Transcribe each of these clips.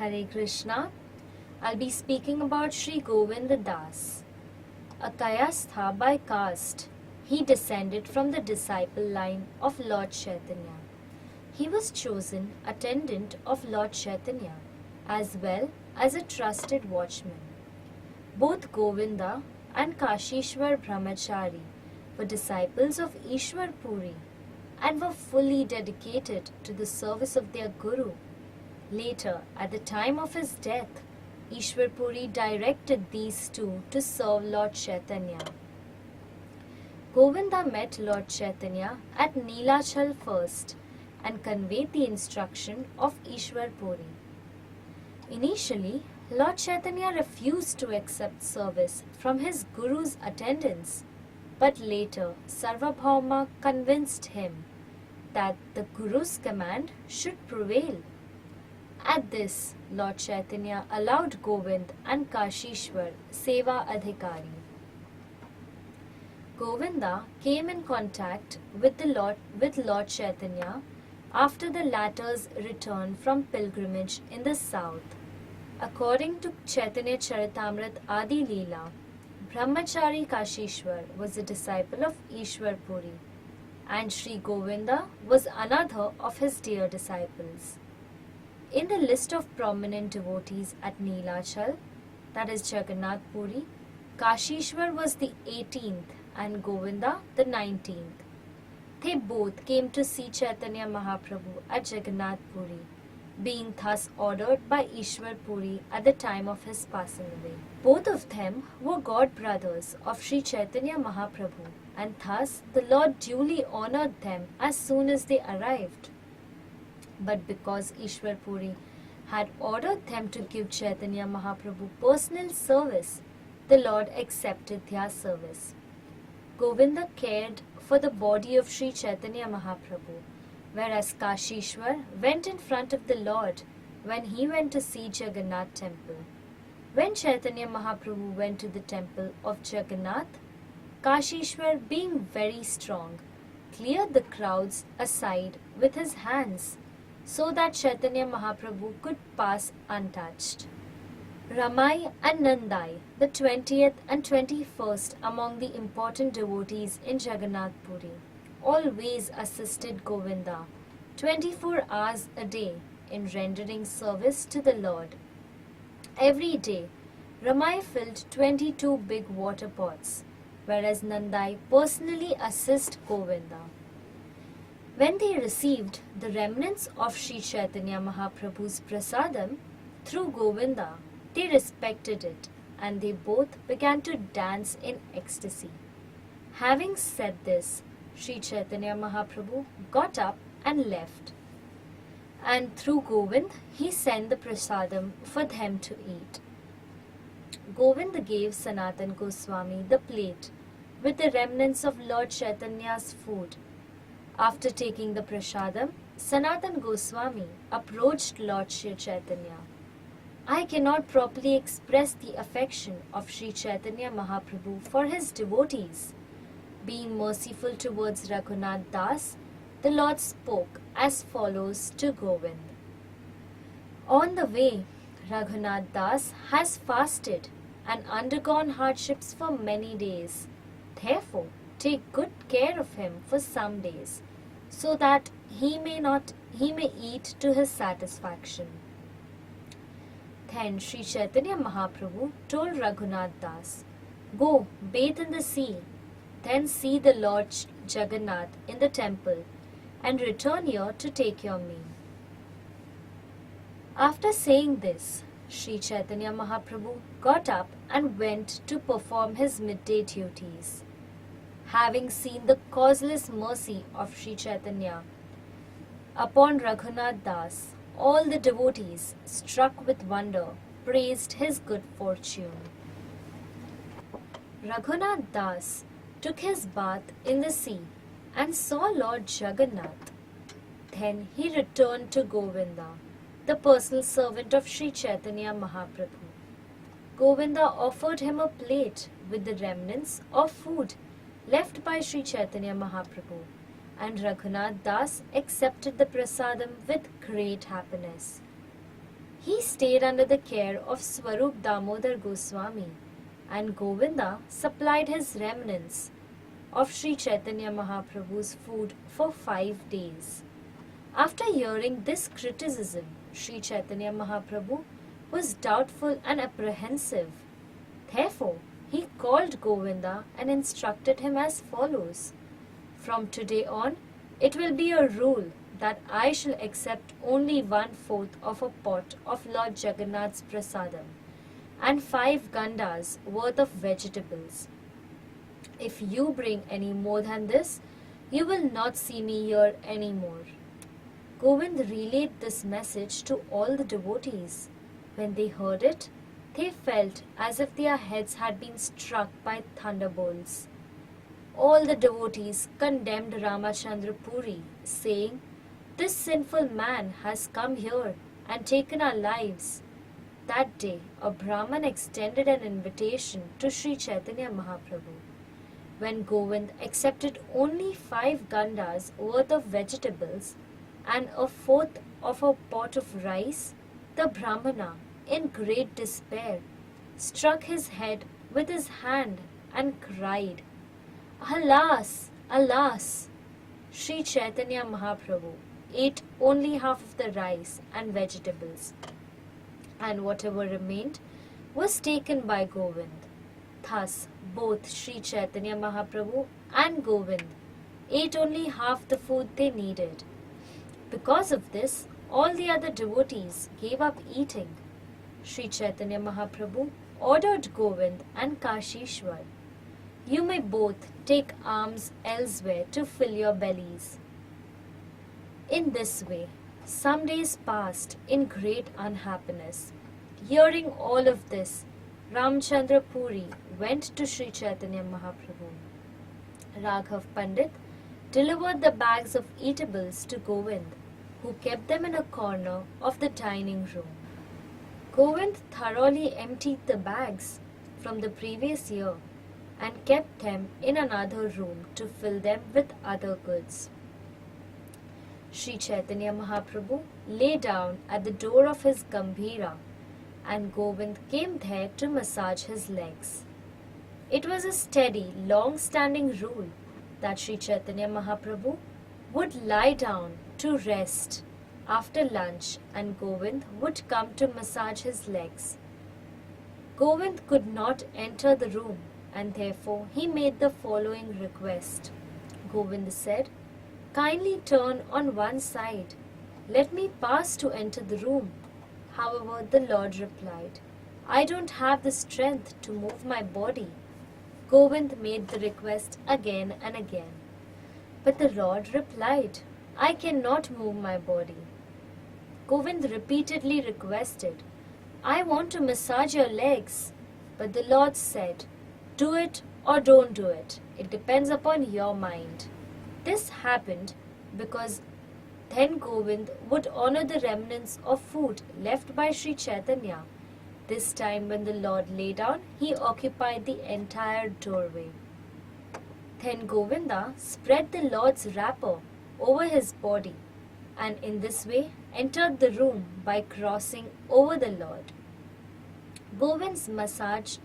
Hare Krishna. I'll be speaking about Sri Govinda Das. A Kayastha by caste, he descended from the disciple line of Lord Chaitanya. He was chosen attendant of Lord Chaitanya as well as a trusted watchman. Both Govinda and Kashishvara brahmachari were disciples of Ishvara Puri and were fully dedicated to the service of their Guru. Later, at the time of his death, Ishvara Puri directed these two to serve Lord Chaitanya. Govinda met Lord Chaitanya at Nilachal first and conveyed the instruction of Ishvara Puri. Initially, Lord Chaitanya refused to accept service from his Guru's attendants, but later Sarvabhauma convinced him that the Guru's command should prevail. At this, Lord Chaitanya allowed Govinda and Kashishvara Seva Adhikari. Govinda came in contact with Lord Chaitanya after the latter's return from pilgrimage in the south. According to Chaitanya Charitamrita Adi Leela, brahmachari Kashishvara was a disciple of Ishvara Puri, and Sri Govinda was another of his dear disciples. In the list of prominent devotees at Nilachal, that is Jagannath Puri, Kashishvara was the 18th and Govinda the 19th. They both came to see Chaitanya Mahaprabhu at Jagannath Puri, being thus ordered by Ishvara Puri at the time of his passing away. Both of them were god brothers of Sri Chaitanya Mahaprabhu, and thus the Lord duly honored them as soon as they arrived. But because Ishvara Puri had ordered them to give Chaitanya Mahaprabhu personal service, the Lord accepted their service. Govinda cared for the body of Sri Chaitanya Mahaprabhu, whereas Kashishvara went in front of the Lord when he went to see Jagannath temple. When Chaitanya Mahaprabhu went to the temple of Jagannath, Kashishvara, being very strong, cleared the crowds aside with his hands so that Chaitanya Mahaprabhu could pass untouched. Ramai and Nandai, the 20th and 21st among the important devotees in Jagannath Puri, always assisted Govinda 24 hours a day in rendering service to the Lord. Every day, Ramai filled 22 big water pots, whereas Nandai personally assisted Govinda. When they received the remnants of Sri Chaitanya Mahaprabhu's prasadam through Govinda, they respected it and they both began to dance in ecstasy. Having said this, Sri Chaitanya Mahaprabhu got up and left. And through Govind, he sent the prasadam for them to eat. Govinda gave Sanatan Goswami the plate with the remnants of Lord Chaitanya's food. After taking the prasadam, Sanatan Goswami approached Lord Sri Chaitanya. I cannot properly express the affection of Sri Chaitanya Mahaprabhu for his devotees. Being merciful towards Raghunath Das, the Lord spoke as follows to Govind. On the way, Raghunath Das has fasted and undergone hardships for many days. Therefore, take good care of him for some days, so that he may eat to his satisfaction. Then Sri Chaitanya Mahaprabhu told Raghunath Das, go bathe in the sea, then see the Lord Jagannath in the temple, and return here to take your meal. After saying this, Sri Chaitanya Mahaprabhu got up and went to perform his midday duties. Having seen the causeless mercy of Sri Chaitanya upon Raghunath Das, all the devotees, struck with wonder, praised his good fortune. Raghunath Das took his bath in the sea and saw Lord Jagannath. Then he returned to Govinda, the personal servant of Sri Chaitanya Mahaprabhu. Govinda offered him a plate with the remnants of food left by Sri Chaitanya Mahaprabhu, and Raghunath Das accepted the prasadam with great happiness. He stayed under the care of Swarup Damodar Goswami, and Govinda supplied his remnants of Sri Chaitanya Mahaprabhu's food for 5 days. After hearing this criticism, Sri Chaitanya Mahaprabhu was doubtful and apprehensive. Therefore, he called Govinda and instructed him as follows: "From today on, it will be a rule that I shall accept only 1/4 of a pot of Lord Jagannath's prasadam and 5 gandas worth of vegetables. If you bring any more than this, you will not see me here any more." Govind relayed this message to all the devotees. When they heard it, they felt as if their heads had been struck by thunderbolts. All the devotees condemned Ramachandra Puri, saying, "This sinful man has come here and taken our lives." That day, a Brahman extended an invitation to Sri Chaitanya Mahaprabhu. When Govind accepted only 5 gandas worth of vegetables and 1/4 of a pot of rice, the Brahmana, in great despair, struck his head with his hand and cried, "Alas! Alas!" Sri Chaitanya Mahaprabhu ate only half of the rice and vegetables, and whatever remained was taken by Govind. Thus, both Sri Chaitanya Mahaprabhu and Govind ate only half the food they needed. Because of this, all the other devotees gave up eating. Sri Chaitanya Mahaprabhu ordered Govinda and Kashishvara, "You may both take alms elsewhere to fill your bellies." In this way, some days passed in great unhappiness. Hearing all of this, Ramchandra Puri went to Sri Chaitanya Mahaprabhu. Raghav Pandit delivered the bags of eatables to Govind, who kept them in a corner of the dining room. Govind thoroughly emptied the bags from the previous year and kept them in another room to fill them with other goods. Sri Chaitanya Mahaprabhu lay down at the door of his Gambhira, and Govind came there to massage his legs. It was a steady, long-standing rule that Sri Chaitanya Mahaprabhu would lie down to rest after lunch, and Govind would come to massage his legs. Govind could not enter the room, and therefore he made the following request. Govind said, "Kindly turn on one side. Let me pass to enter the room." However, the Lord replied, "I don't have the strength to move my body." Govind made the request again and again. But the Lord replied, "I cannot move my body." Govind repeatedly requested, "I want to massage your legs." But the Lord said, "Do it or don't do it. It depends upon your mind." This happened because then Govind would honor the remnants of food left by Sri Chaitanya. This time when the Lord lay down, he occupied the entire doorway. Then Govinda spread the Lord's wrapper over his body, and in this way entered the room by crossing over the Lord. Govind massaged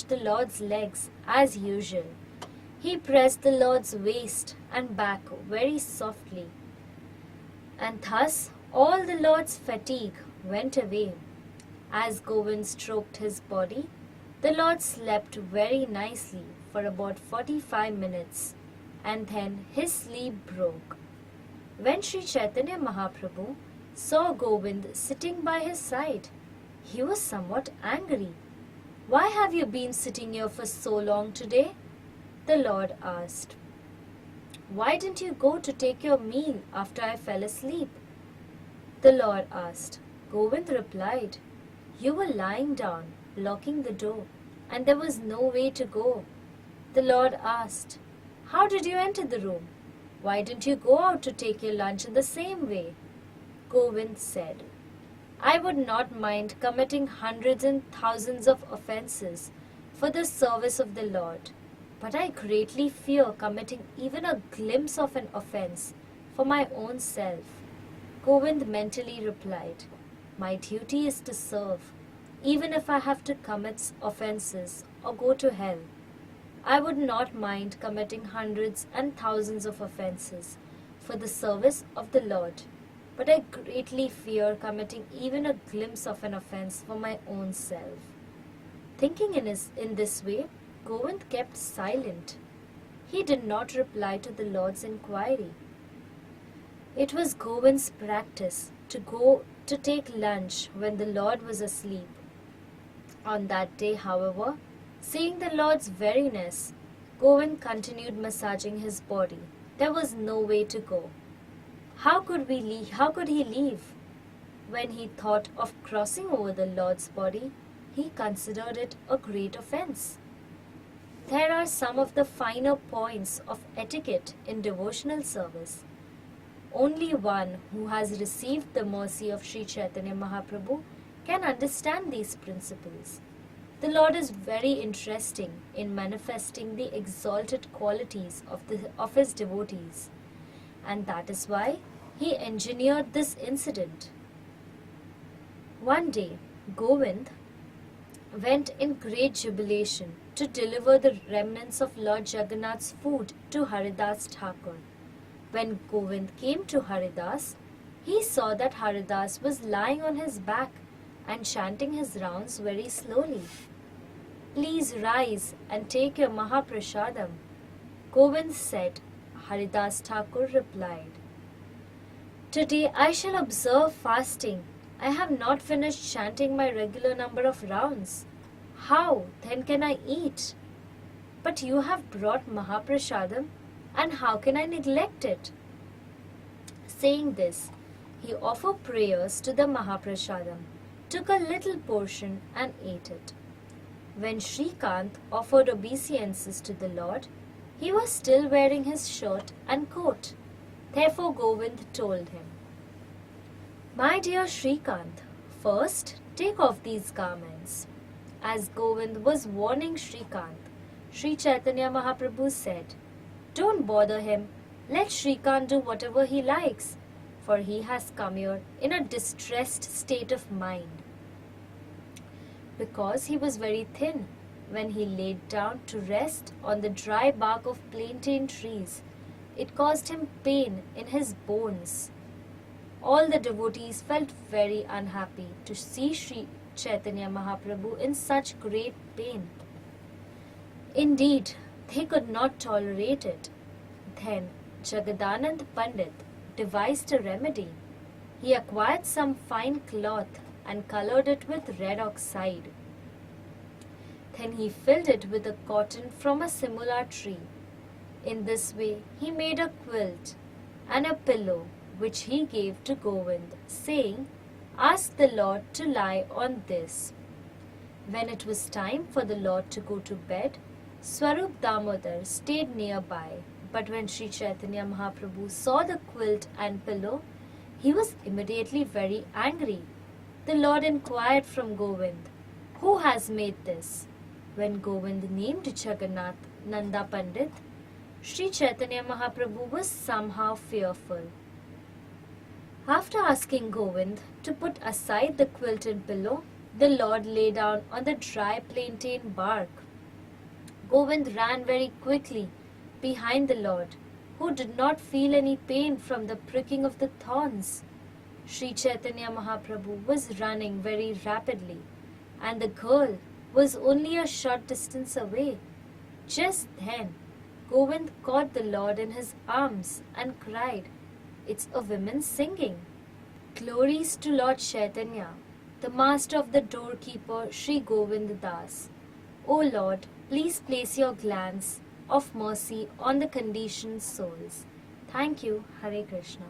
the Lord's legs as usual. He pressed the Lord's waist and back very softly, and thus all the Lord's fatigue went away. As Govind stroked his body, the Lord slept very nicely for about 45 minutes, and then his sleep broke. When Sri Chaitanya Mahaprabhu saw Govind sitting by his side, he was somewhat angry. "Why have you been sitting here for so long today?" the Lord asked. "Why didn't you go to take your meal after I fell asleep?" the Lord asked. Govind replied, "You were lying down, blocking the door, and there was no way to go." The Lord asked, "How did you enter the room? Why didn't you go out to take your lunch in the same way?" Govind said, "I would not mind committing hundreds and thousands of offenses for the service of the Lord, but I greatly fear committing even a glimpse of an offense for my own self." Govind mentally replied, My duty is to serve, even if I have to commit offenses or go to hell. I would not mind committing hundreds and thousands of offenses for the service of the Lord, but I greatly fear committing even a glimpse of an offense for my own self. Thinking in this way, Govind kept silent. He did not reply to the Lord's inquiry. It was Govind's practice to go to take lunch when the Lord was asleep. On that day, however, seeing the Lord's weariness, Govind continued massaging his body. There was no way to go. How could he leave? When he thought of crossing over the Lord's body, he considered it a great offense. There are some of the finer points of etiquette in devotional service. Only one who has received the mercy of Sri Chaitanya Mahaprabhu can understand these principles. The Lord is very interesting in manifesting the exalted qualities of His devotees, and that is why He engineered this incident. One day, Govind went in great jubilation to deliver the remnants of Lord Jagannath's food to Haridas Thakur. When Govind came to Haridas, he saw that Haridas was lying on his back and chanting his rounds very slowly. Please rise and take your Mahaprasadam, Govind said. Haridas Thakur replied, Today I shall observe fasting. I have not finished chanting my regular number of rounds. How then can I eat? But you have brought Mahaprasadam, and how can I neglect it? Saying this, he offered prayers to the Mahaprasadam, took a little portion and ate it. When Shrikant offered obeisances to the Lord, he was still wearing his shirt and coat. Therefore Govind told him, My dear Shrikant, first take off these garments. As Govind was warning Shrikant, Sri Chaitanya Mahaprabhu said, Don't bother him, let Shrikant do whatever he likes, for he has come here in a distressed state of mind. Because he was very thin, when he laid down to rest on the dry bark of plantain trees, it caused him pain in his bones. All the devotees felt very unhappy to see Sri Chaitanya Mahaprabhu in such great pain. Indeed, they could not tolerate it. Then Jagadanand Pandit devised a remedy. He acquired some fine cloth and colored it with red oxide. Then he filled it with a cotton from a similar tree. In this way, he made a quilt and a pillow which he gave to Govind, saying, Ask the Lord to lie on this. When it was time for the Lord to go to bed, Swarup Damodar stayed nearby, but when Sri Chaitanya Mahaprabhu saw the quilt and pillow, he was immediately very angry. The Lord inquired from Govind, Who has made this? When Govind named Jagannath Nanda Pandit, Sri Chaitanya Mahaprabhu was somehow fearful. After asking Govind to put aside the quilt and pillow, the Lord lay down on the dry plantain bark. Govind ran very quickly behind the Lord, who did not feel any pain from the pricking of the thorns. Sri Chaitanya Mahaprabhu was running very rapidly, and the girl was only a short distance away. Just then, Govind caught the Lord in his arms and cried, It's a woman singing. Glories to Lord Chaitanya, the master of the doorkeeper Sri Govinda Dasa. O Lord, please place your glance of mercy on the conditioned souls. Thank you. Hare Krishna.